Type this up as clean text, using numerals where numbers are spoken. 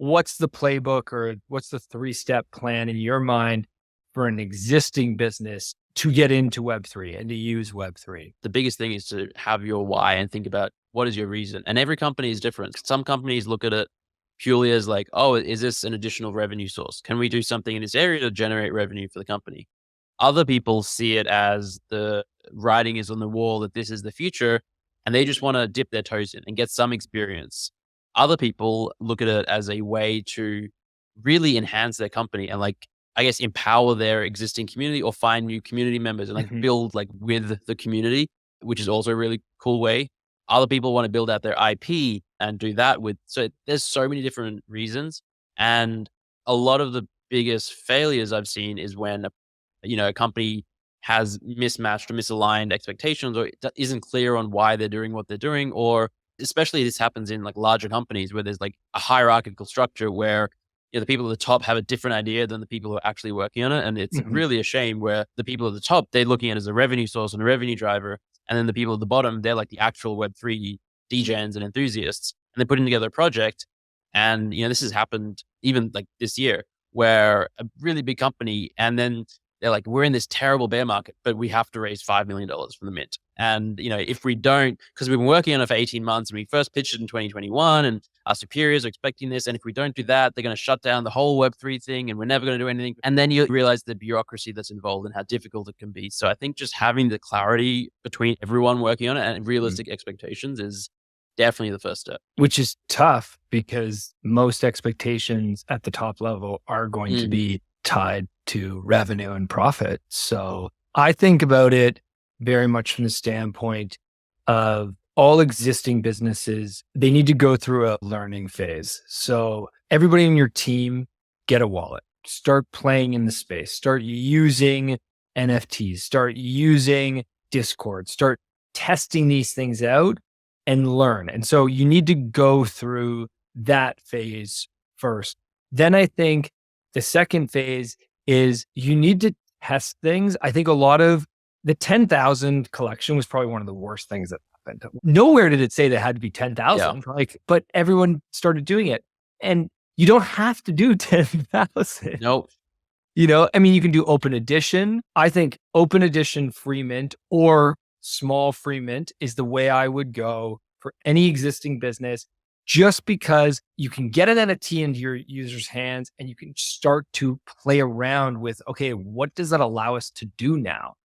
what's the playbook or what's the 3-step plan in your mind for an existing business to get into Web3 and to use Web3? The biggest thing is to have your why and think about what is your reason. And every company is different. Some companies look at it purely as like, oh, is this an additional revenue source? Can we do something in this area to generate revenue for the company? Other people see it as the writing is on the wall that this is the future, and they just want to dip their toes in and get some experience. Other people look at it as a way to really enhance their company and like, I guess, empower their existing community or find new community members and like Mhm. build like with the community, which is also a really cool way. Other people want to build out their IP and do that with, so there's so many different reasons. And a lot of the biggest failures I've seen is when, a company has mismatched or misaligned expectations or isn't clear on why they're doing what they're doing. Or especially this happens in like larger companies where there's like a hierarchical structure where the people at the top have a different idea than the people who are actually working on it. And it's Mhm. really a shame where the people at the top, they're looking at it as a revenue source and a revenue driver. And then the people at the bottom, they're like the actual Web3 DJs and enthusiasts. And they're putting together a project. And, this has happened even like this year where a really big company, and then they're like, we're in this terrible bear market, but we have to raise $5 million from the mint. And, if we don't, because we've been working on it for 18 months and we first pitched it in 2021 and our superiors are expecting this. And if we don't do that, they're going to shut down the whole Web3 thing and we're never going to do anything. And then you realize the bureaucracy that's involved and how difficult it can be. So I think just having the clarity between everyone working on it and Mhm. realistic expectations is definitely the first step. Which is tough because most expectations at the top level are going to Mm, be tied to revenue and profit. So I think about it very much from the standpoint of all existing businesses, they need to go through a learning phase. So everybody in your team, get a wallet, start playing in the space, start using NFTs, start using Discord, start testing these things out and learn. And so you need to go through that phase first. Then I think the second phase is you need to test things. I think a lot of the 10,000 collection was probably one of the worst things that happened. Nowhere did it say there had to be yeah. 10,000, but everyone started doing it. And you don't have to do 10,000. No. I mean, you can do open edition. I think open edition free mint or small free mint is the way I would go for any existing business, just because you can get an NFT into your users' hands and you can start to play around with, okay, what does that allow us to do now?